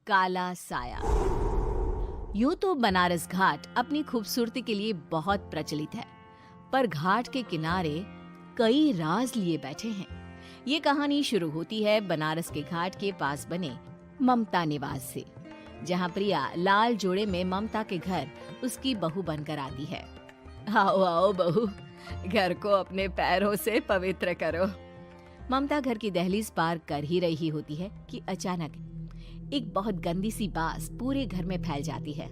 काला साया। यूं तो बनारस घाट अपनी खूबसूरती के लिए बहुत प्रचलित है, पर घाट के किनारे कई राज लिए बैठे हैं। ये कहानी शुरू होती है बनारस के घाट के पास बने ममता निवास से, जहां प्रिया लाल जोड़े में ममता के घर उसकी बहू बनकर आती है। आओ आओ बहू, घर को अपने पैरों से पवित्र करो। ममता घर की दहलीज पार कर ही रही होती है कि अचानक एक बहुत गंदी सी बास पूरे घर में फैल जाती है।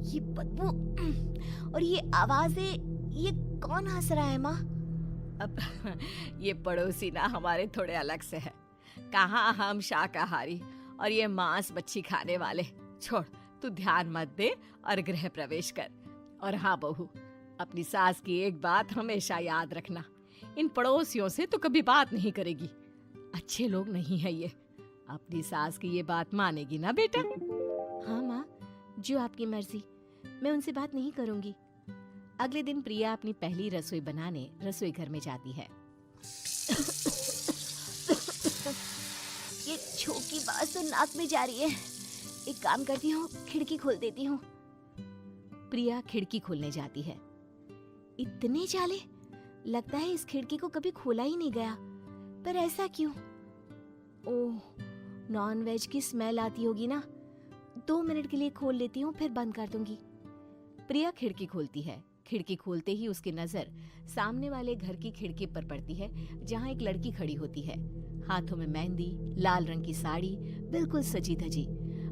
ये बदबू और ये आवाजें, ये कौन हंस रहा है माँ? अब ये पड़ोसी ना हमारे थोड़े अलग से है। कहाँ हम शाकाहारी और ये मांस मच्छी खाने वाले। छोड़, तू ध्यान मत दे और गृह प्रवेश कर। और हाँ बहू, अपनी सास की एक बात हमेशा याद रखना, इन पड़ोसियों से तो कभी बात नहीं करेगी। अच्छे लोग नहीं है ये। अपनी सास की ये बात मानेगी ना बेटा? हाँ माँ, जो आपकी मर्जी, मैं उनसे बात नहीं करूंगी। अगले दिन प्रिया अपनी पहली रसोई बनाने रसोई घर में जाती है। ये छोकी बात तो नाक में जा रही है। एक काम करती हूँ, खिड़की खोल देती हूँ। प्रिया खिड़की खोलने जाती है। इतने जाले, लगता है इस खिड़की को कभी खोला ही नहीं गया। पर ऐसा क्यों? ओह, नॉन वेज की स्मेल आती होगी ना। 2 मिनट के लिए खोल लेती हूँ, फिर बंद कर दूंगी। प्रिया खिड़की खोलती है। खिड़की खोलते ही उसकी नजर सामने वाले घर की खिड़की पर पड़ती है, जहाँ एक लड़की खड़ी होती है। हाथों में मेहंदी, लाल रंग की साड़ी, बिल्कुल सजी धजी,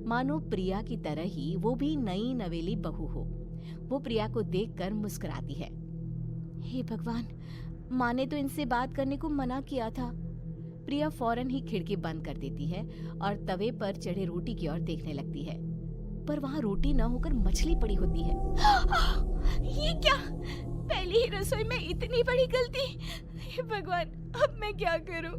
मानो प्रिया की तरह ही वो भी नई नवेली बहू हो। वो प्रिया को देखकर मुस्कुराती है। हे भगवान, माँ ने तो इनसे बात करने को मना किया था। प्रिया फौरन ही खिड़की बंद कर देती है और तवे पर चढ़े रोटी की ओर देखने लगती है, पर वहाँ रोटी न होकर मछली पड़ी होती है। ये क्या? पहली ही रसोई में इतनी बड़ी गलती। हे भगवान, अब मैं क्या करूं?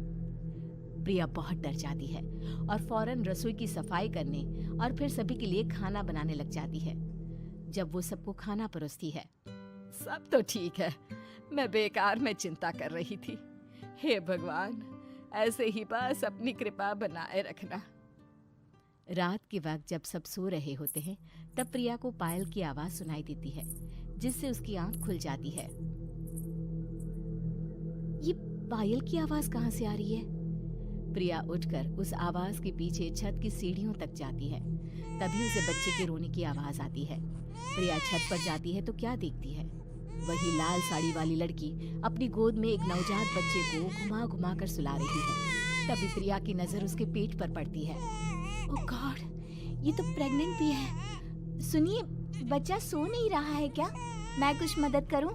प्रिया बहुत डर जाती है और फौरन रसोई की सफाई करने और फिर सभी के लिए खाना बनाने लग जाती है। जब वो सबको खाना परोसती है, सब तो ठीक है, मैं बेकार में चिंता कर रही थी। हे भगवान, ऐसे ही बस अपनी कृपा बनाए रखना। रात के वक्त जब सब सो रहे होते हैं, तब प्रिया को पायल की आवाज सुनाई देती है, जिससे उसकी आंख खुल जाती है। ये पायल की आवाज कहाँ से आ रही है? प्रिया उठकर उस आवाज के पीछे छत की सीढ़ियों तक जाती है। तभी उसे बच्चे के रोने की आवाज आती है। प्रिया छत पर जाती है तो क्या देखती है? वही लाल साड़ी वाली लड़की अपनी गोद में एक नवजात बच्चे को घुमा घुमा कर सुला रही है। तभी प्रिया की नजर उसके पेट पर पड़ती है। ओह गॉड, ये तो प्रेग्नेंट भी है। सुनिए, बच्चा सो नहीं रहा है क्या? मैं कुछ मदद करूं?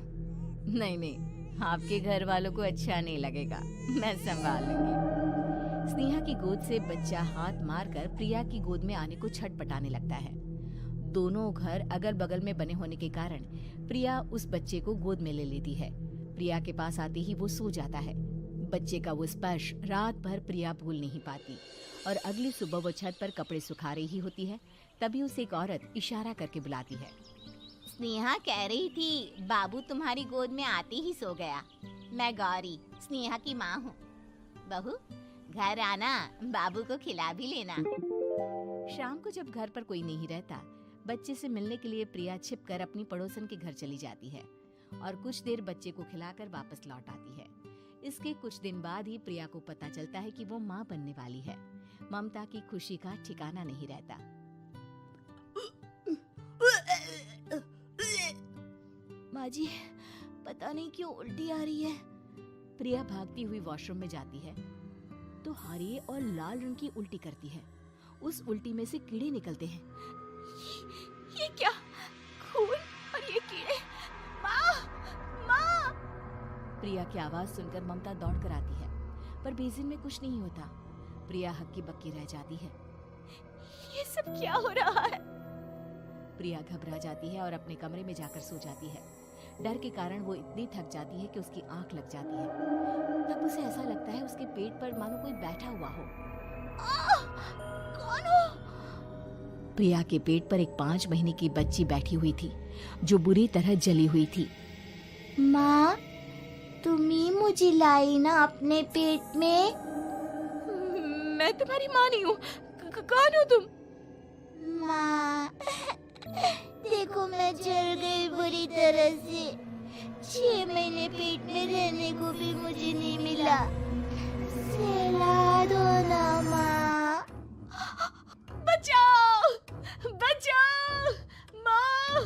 नहीं नहीं, आपके घर वालों को अच्छा नहीं लगेगा, मैं संभाल लूंगी। स्नेहा की गोद से बच्चा हाथ मारकर प्रिया की गोद में आने को छटपटाने लगता है। दोनों घर अगल बगल में बने होने के कारण प्रिया उस बच्चे को गोद में ले लेती है। प्रिया के पास आते ही वो सो जाता है। बच्चे का वो स्पर्श रात भर प्रिया भूल नहीं पाती और अगली सुबह वो छत पर कपड़े सुखा रही होती है। तभी उसे एक औरत इशारा करके बुलाती है। स्नेहा कह रही थी बाबू तुम्हारी गोद में आते ही सो गया। मैं गौरी, स्नेहा की माँ हूँ। बहू, घर आना, बाबू को खिला भी लेना। शाम को जब घर पर कोई नहीं रहता, बच्चे से मिलने के लिए प्रिया छिपकर अपनी पड़ोसन के घर चली जाती है और कुछ देर बच्चे को खिलाकर वापस लौट आती है। इसके कुछ दिन बाद ही प्रिया को पता चलता है कि वो माँ बनने वाली है। ममता की खुशी का ठिकाना नहीं रहता। माँ जी, पता नहीं क्यों उल्टी आ रही है। प्रिया भागती हुई वॉशरूम में जाती है तो हरे और लाल रंग की उल्टी करती है। उस उल्टी में से कीड़े निकलते हैं। ये क्या? खून और ये कीड़े! माँ! माँ! प्रिया की आवाज सुनकर ममता दौड़ कर आती है, पर बेसिन में कुछ नहीं होता। प्रिया हक्की बक्की रह जाती है। ये सब क्या हो रहा है? प्रिया घबरा जाती है और अपने कमरे में जाकर सो जाती है। डर के कारण वो इतनी थक जाती है कि उसकी आंख लग जाती है। तब उसे ऐसा लगता है उसके पेट पर मानो कोई बैठा हुआ हो। कौन हो? प्रिया के पेट पर एक 5 महीने की बच्ची बैठी हुई थी, जो बुरी तरह जली हुई थी। माँ, तुम ही मुझे लाई ना अपने पेट में। मैं तुम्हारी माँ नहीं हूँ। कौन हो तुम? माँ, देखो मैं जल गई बुरी तरह से। 6 महीने पेट में रहने को भी मुझे नहीं मिला। सहला दो ना माँ। बचाओ, बचाओ, माँ!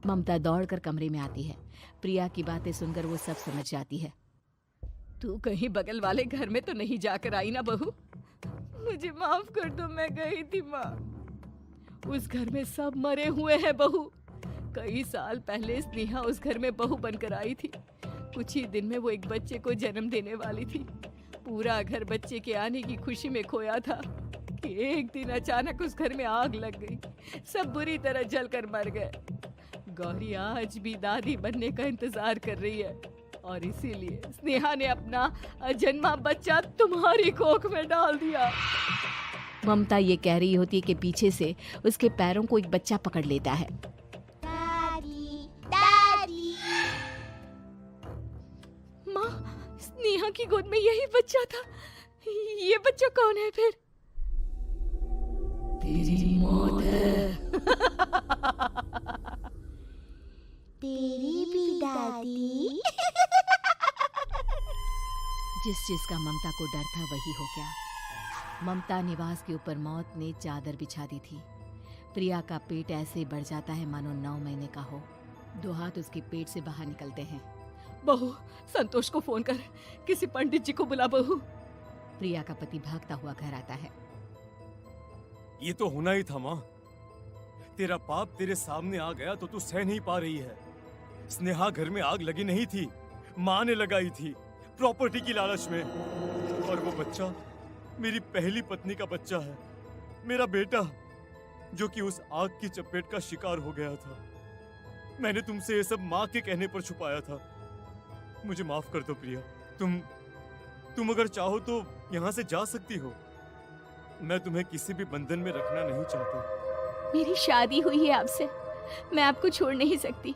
ममता दौड़कर कमरे में आती है। प्रिया की बातें सुनकर वो सब समझ जाती है। तू कहीं बगल वाले घर में तो नहीं जाकर आई ना बहू? मुझे माफ कर दो, मैं गई थी माँ। उस घर में सब मरे हुए हैं बहू। कई साल पहले स्नेहा उस घर में बहू बनकर आई थी। कुछ ही दिन में वो एक बच्चे को जन्म देने वाली थी। पूरा घर बच्चे के आने की खुशी में खोया था कि एक दिन अचानक उस घर में आग लग गई। सब बुरी तरह जलकर मर गए। गौरी आज भी दादी बनने का इंतजार कर रही है और इसीलिए स्नेहा ने अपना अजन्मा बच्चा तुम्हारी कोख में डाल दिया। ममता ये कह रही होती है कि पीछे से उसके पैरों को एक बच्चा पकड़ लेता है। दादी, दादी। माँ, स्नेहा की गोद में यही बच्चा था। ये बच्चा कौन है फिर? तेरी मौत है। तेरी भी दादी। जिस चीज का ममता को डर था वही हो गया। ममता निवास के ऊपर मौत ने चादर बिछा दी थी। प्रिया का पेट ऐसे बढ़ जाता है मानो 9 महीने का हो। 2 हाथ उसके पेट से बाहर निकलते हैं। बहू, संतोष को फोन कर, किसी पंडित जी को बुला बहू। प्रिया का पति भागता हुआ घर आता है। ये तो होना ही था माँ। तेरा पाप तेरे सामने आ गया तो तू सह नहीं पा रही है। स्नेहा घर में आग लगी नहीं थी, माँ ने लगाई थी, प्रॉपर्टी की लालच में। और वो बच्चा मेरी पहली पत्नी का बच्चा है, मेरा बेटा, जो कि उस आग की चपेट का शिकार हो गया था। मैंने तुमसे ये सब माँ के कहने पर छुपाया था। मुझे माफ कर दो प्रिया। तुम अगर चाहो तो यहाँ से जा सकती हो। मैं तुम्हें किसी भी बंधन में रखना नहीं चाहता। मेरी शादी हुई है आपसे, मैं आपको छोड़ नहीं सकती,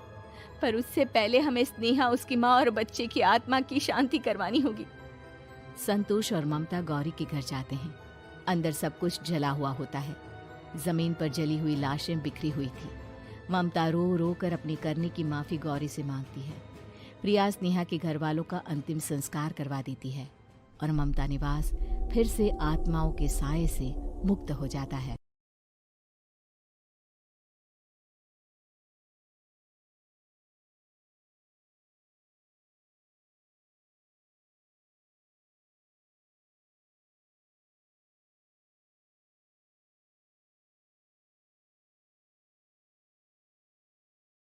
पर उससे पहले हमें स्नेहा, उसकी माँ और बच्चे की आत्मा की शांति करवानी होगी। संतोष और ममता गौरी के घर जाते हैं। अंदर सब कुछ जला हुआ होता है। जमीन पर जली हुई लाशें बिखरी हुई थी। ममता रो रो कर अपनी करने की माफी गौरी से मांगती है। प्रिया स्नेहा के घर वालों का अंतिम संस्कार करवा देती है और ममता निवास फिर से आत्माओं के साए से मुक्त हो जाता है।